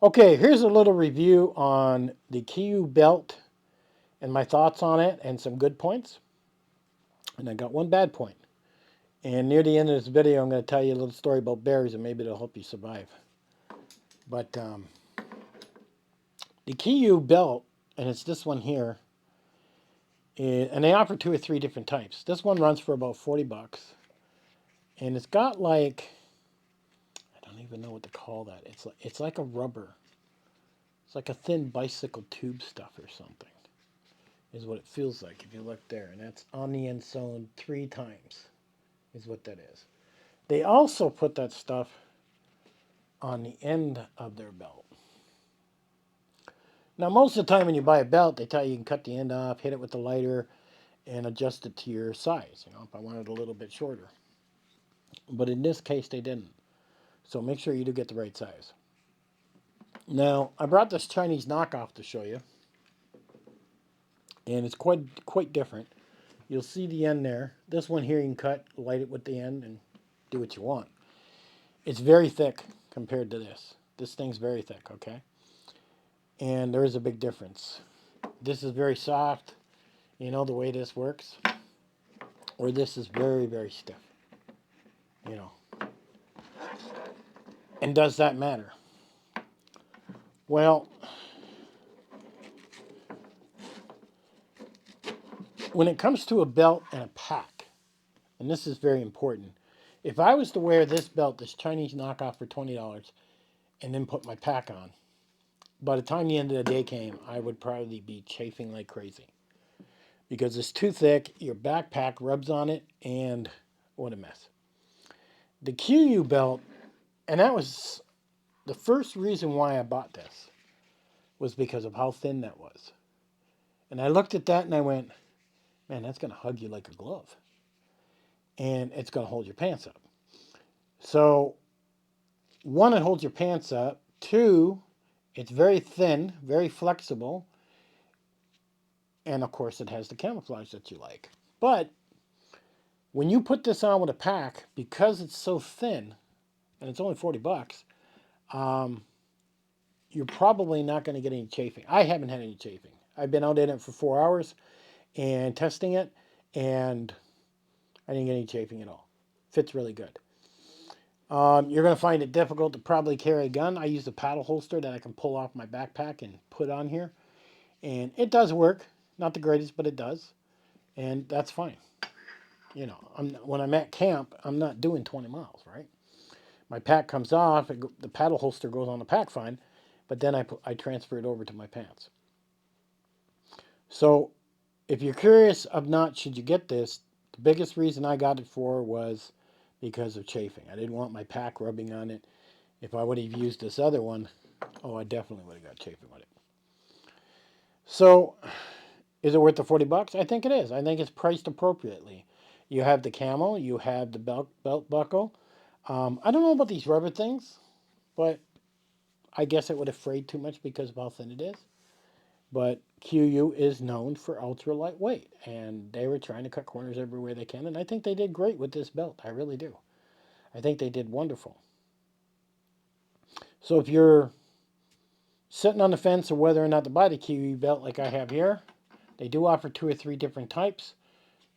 Okay, here's a little review on the KUIU belt and my thoughts on it and some good points. And I got one bad point. And near the end of this video, I'm going to tell you a little story about bears and maybe it'll help you survive. But the KUIU belt, and it's this one here, and they offer 2 or 3 different types. This one runs for about 40 bucks. And it's got like, I don't even know what to call that. It's like a rubber. It's like a thin bicycle tube stuff or something, is what it feels like if you look there. And that's on the end sewn 3 times, is what that is. They also put that stuff on the end of their belt. Now, most of the time when you buy a belt, they tell you can cut the end off, hit it with the lighter, and adjust it to your size. You know, if I want it a little bit shorter. But in this case, they didn't. So make sure you do get the right size. Now, I brought this Chinese knockoff to show you. And it's quite different. You'll see the end there. This one here you can cut, light it with the end, and do what you want. It's very thick compared to this. This thing's very thick, okay? And there is a big difference. This is very soft, you know, the way this works. Or this is very, very stiff, you know. And does that matter? Well, when it comes to a belt and a pack, and this is very important, if I was to wear this belt, this Chinese knockoff for $20, and then put my pack on, by the time the end of the day came, I would probably be chafing like crazy. Because it's too thick, your backpack rubs on it, and what a mess. The KUIU belt, and that was the first reason why I bought this, was because of how thin that was. And I looked at that and I went, man, that's going to hug you like a glove. And it's going to hold your pants up. So, one, it holds your pants up. 2, it's very thin, very flexible. And of course, it has the camouflage that you like. But when you put this on with a pack, because it's so thin, and it's only 40 bucks, you're probably not going to get any chafing. I haven't had any chafing. I've been out in it for 4 hours and testing it, and I didn't get any chafing at all. Fits really good. You're going to find it difficult to probably carry a gun. I use a paddle holster that I can pull off my backpack and put on here. And it does work. Not the greatest, but it does. And that's fine. You know, when I'm at camp, I'm not doing 20 miles, right? My pack comes off, the paddle holster goes on the pack fine, but then I transfer it over to my pants. So if you're curious of not should you get this, the biggest reason I got it for was because of chafing. I didn't want my pack rubbing on it. If I would have used this other one, oh, I definitely would have got chafing with it. So is it worth the 40 bucks? I think it is. I think it's priced appropriately. You have the camo, you have the belt buckle. I don't know about these rubber things, but I guess it would have frayed too much because of how thin it is. But KUIU is known for ultra lightweight, and they were trying to cut corners everywhere they can, and I think they did great with this belt. I really do. I think they did wonderful. So if you're sitting on the fence of whether or not to buy the KUIU belt like I have here, they do offer 2 or 3 different types.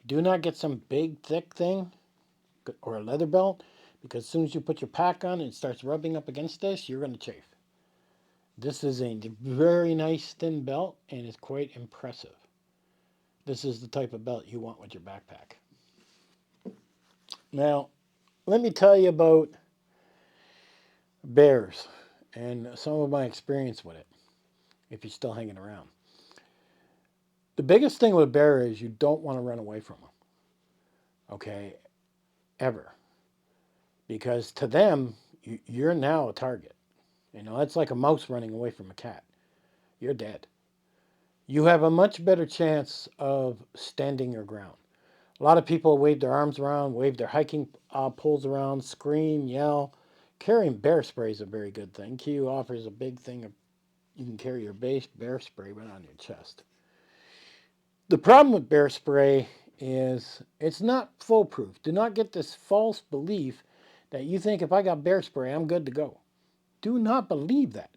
Do not get some big, thick thing or a leather belt, because as soon as you put your pack on and it starts rubbing up against this, you're going to chafe. This is a very nice thin belt, and it's quite impressive. This is the type of belt you want with your backpack. Now, let me tell you about bears and some of my experience with it, if you're still hanging around. The biggest thing with a bear is you don't want to run away from them, okay, ever. Because to them, you're now a target. You know, that's like a mouse running away from a cat. You're dead. You have a much better chance of standing your ground. A lot of people wave their arms around, wave their hiking poles around, scream, yell. Carrying bear spray is a very good thing. KUIU offers a big thing of you can carry your base bear spray right on your chest. The problem with bear spray is it's not foolproof. Do not get this false belief that you think if I got bear spray, I'm good to go. Do not believe that.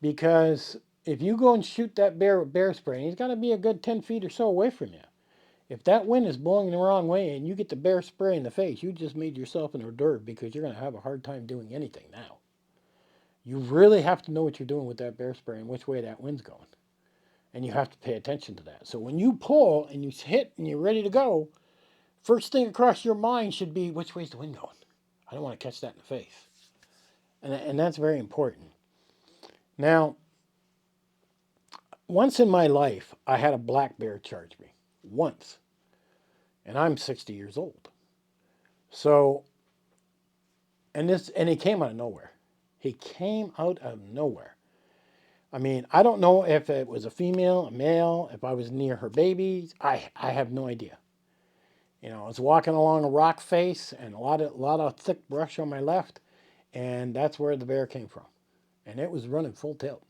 Because if you go and shoot that bear with bear spray, he's got to be a good 10 feet or so away from you. If that wind is blowing the wrong way and you get the bear spray in the face, you just made yourself an hors d'oeuvre because you're going to have a hard time doing anything now. You really have to know what you're doing with that bear spray and which way that wind's going. And you have to pay attention to that. So when you pull and you hit and you're ready to go, first thing across your mind should be, which way's the wind going? I don't want to catch that in the face. And that's very important. Now, once in my life, I had a black bear charge me. Once. And I'm 60 years old. So, and he came out of nowhere. He came out of nowhere. I mean, I don't know if it was a female, a male, if I was near her babies. I have no idea. You know, I was walking along a rock face and a lot of thick brush on my left, and that's where the bear came from. And it was running full tilt.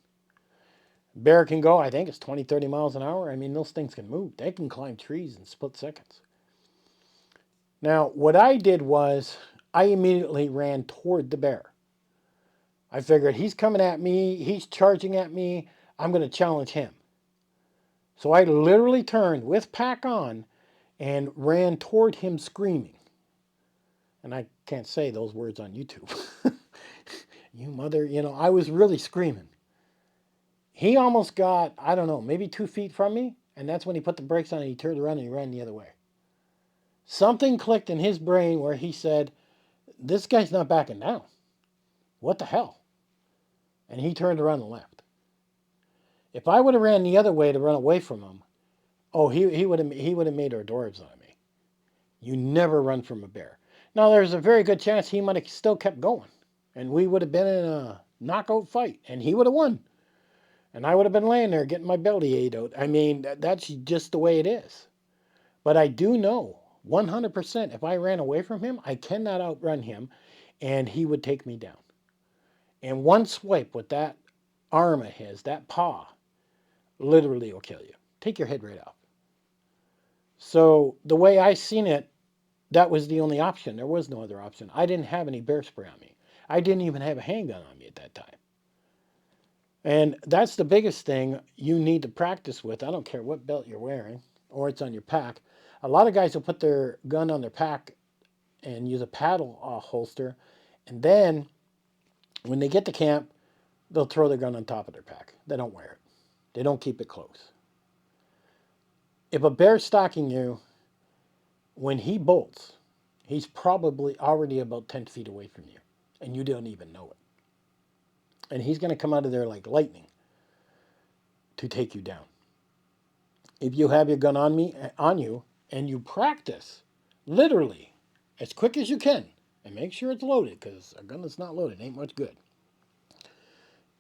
Bear can go, I think it's 20, 30 miles an hour. I mean, those things can move. They can climb trees in split seconds. Now, what I did was I immediately ran toward the bear. I figured he's coming at me, he's charging at me, I'm going to challenge him. So I literally turned with pack on and ran toward him screaming. And I can't say those words on YouTube. You mother, I was really screaming. He almost got, I don't know, maybe 2 feet from me. And that's when he put the brakes on and he turned around and he ran the other way. Something clicked in his brain where he said, this guy's not backing down. What the hell? And he turned around and left. If I would have ran the other way to run away from him, oh, he would have made hors d'oeuvres on me. You never run from a bear. Now, there's a very good chance he might have still kept going. And we would have been in a knockout fight. And he would have won. And I would have been laying there getting my belly ate out. I mean, that's just the way it is. But I do know 100% if I ran away from him, I cannot outrun him. And he would take me down. And one swipe with that arm of his, that paw, literally will kill you. Take your head right off. So the way I seen it, that was the only option. There was no other option. I didn't have any bear spray on me. I didn't even have a handgun on me at that time. And that's the biggest thing you need to practice with. I don't care what belt you're wearing or it's on your pack. A lot of guys will put their gun on their pack and use a paddle holster. And then when they get to camp, they'll throw their gun on top of their pack. They don't wear it. They don't keep it close. If a bear's stalking you, when he bolts, he's probably already about 10 feet away from you, and you don't even know it. And he's going to come out of there like lightning to take you down. If you have your gun on you, and you practice, literally, as quick as you can, and make sure it's loaded, because a gun that's not loaded ain't much good.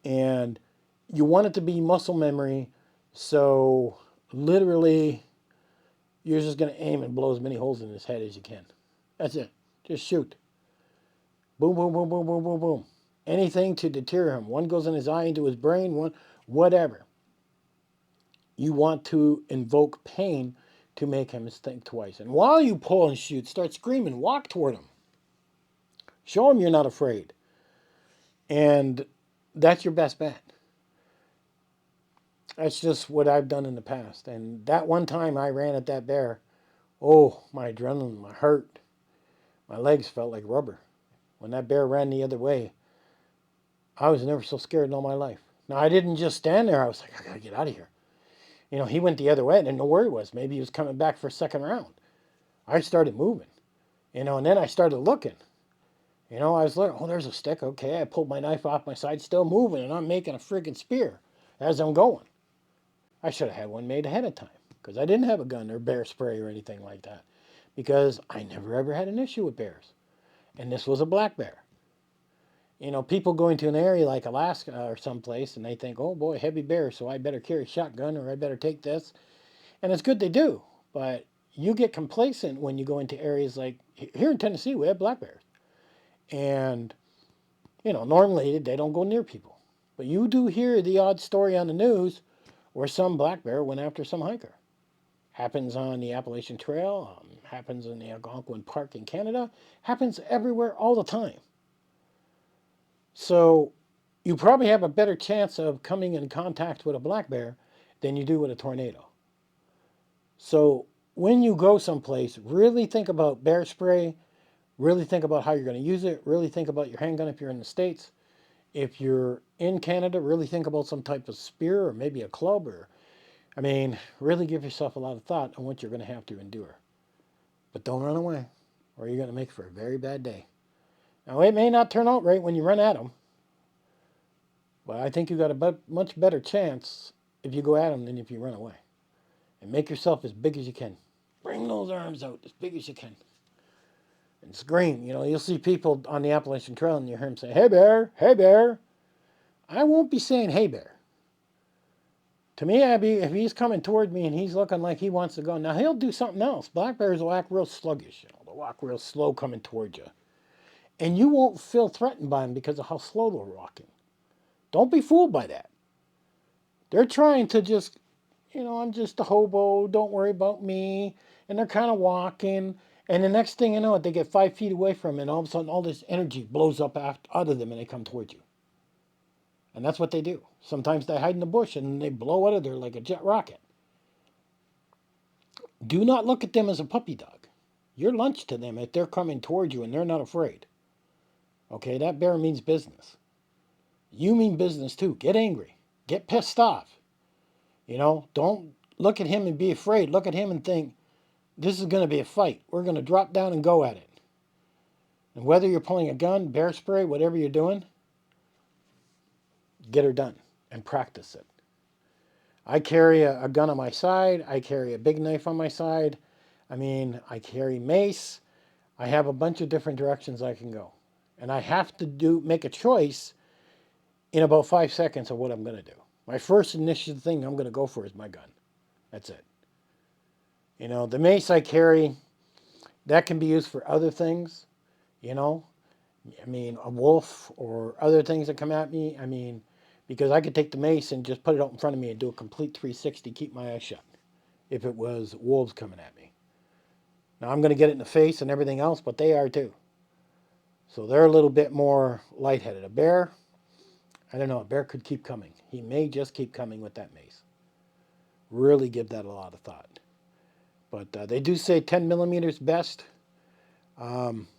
And you want it to be muscle memory, so literally, you're just going to aim and blow as many holes in his head as you can. That's it. Just shoot. Boom, boom, boom, boom, boom, boom, boom. Anything to deter him. One goes in his eye, into his brain, one, whatever. You want to invoke pain to make him think twice. And while you pull and shoot, start screaming, walk toward him. Show him you're not afraid. And that's your best bet. That's just what I've done in the past. And that one time I ran at that bear, oh, my adrenaline, my heart, my legs felt like rubber. When that bear ran the other way, I was never so scared in all my life. Now, I didn't just stand there. I was like, I got to get out of here. He went the other way. I didn't know where he was. Maybe he was coming back for a second round. I started moving, and then I started looking. I was looking, oh, there's a stick. Okay, I pulled my knife off my side, still moving, and I'm making a friggin' spear as I'm going. I should have had one made ahead of time because I didn't have a gun or bear spray or anything like that because I never ever had an issue with bears. And this was a black bear. People go into an area like Alaska or someplace and they think, oh boy, heavy bear, so I better carry a shotgun or I better take this. And it's good they do. But you get complacent when you go into areas like here in Tennessee, we have black bears. And, normally they don't go near people. But you do hear the odd story on the news where some black bear went after some hiker. Happens on the Appalachian Trail, happens in the Algonquin Park in Canada, happens everywhere all the time. So you probably have a better chance of coming in contact with a black bear than you do with a tornado. So when you go someplace, really think about bear spray, really think about how you're going to use it, really think about your handgun if you're in the States. If you're in Canada, really think about some type of spear or maybe a club or, I mean, really give yourself a lot of thought on what you're going to have to endure. But don't run away or you're going to make for a very bad day. Now, it may not turn out right when you run at them, but I think you got a much better chance if you go at them than if you run away. And make yourself as big as you can. Bring those arms out as big as you can. And scream. You know, you'll see people on the Appalachian Trail and you hear them say, "Hey bear, hey bear." I won't be saying "hey bear." To me, Abby, if he's coming toward me and he's looking like he wants to go, now he'll do something else. Black bears will act real sluggish. You know, they'll walk real slow coming toward you. And you won't feel threatened by them because of how slow they're walking. Don't be fooled by that. They're trying to just, you know, I'm just a hobo, don't worry about me. And they're kind of walking. And the next thing you know, they get 5 feet away from it, and all of a sudden, all this energy blows up out of them and they come towards you. And that's what they do. Sometimes they hide in the bush and they blow out of there like a jet rocket. Do not look at them as a puppy dog. You're lunch to them if they're coming towards you and they're not afraid. Okay, that bear means business. You mean business too. Get angry. Get pissed off. You know, don't look at him and be afraid. Look at him and think, this is going to be a fight. We're going to drop down and go at it. And whether you're pulling a gun, bear spray, whatever you're doing, get her done and practice it. I carry a gun on my side. I carry a big knife on my side. I mean, I carry mace. I have a bunch of different directions I can go. And I have to make a choice in about 5 seconds of what I'm going to do. My first initial thing I'm going to go for is my gun. That's it. You know, the mace I carry, that can be used for other things, you know. I mean, a wolf or other things that come at me. I mean, because I could take the mace and just put it out in front of me and do a complete 360, keep my eyes shut, if it was wolves coming at me. Now, I'm going to get it in the face and everything else, but they are too. So they're a little bit more lightheaded. A bear, I don't know, a bear could keep coming. He may just keep coming with that mace. Really give that a lot of thought. But they do say 10 millimeters best. Um,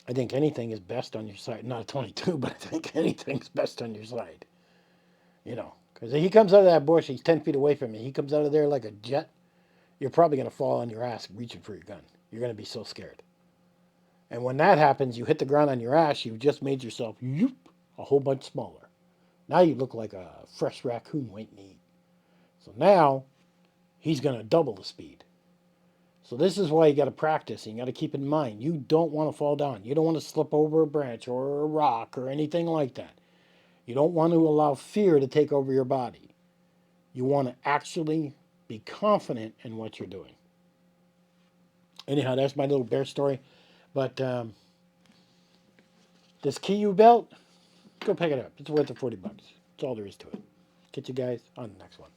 I think anything is best on your side. Not a 22, but I think anything's best on your side. You know, because if he comes out of that bush, he's 10 feet away from me. He comes out of there like a jet. You're probably going to fall on your ass reaching for your gun. You're going to be so scared. And when that happens, you hit the ground on your ass, you've just made yourself a whole bunch smaller. Now you look like a fresh raccoon waiting to eat. So now he's going to double the speed. So this is why you got to practice. And you got to keep in mind, you don't want to fall down. You don't want to slip over a branch or a rock or anything like that. You don't want to allow fear to take over your body. You want to actually be confident in what you're doing. Anyhow, that's my little bear story. But this KUIU belt, go pick it up. It's worth the $40. That's all there is to it. Catch you guys on the next one.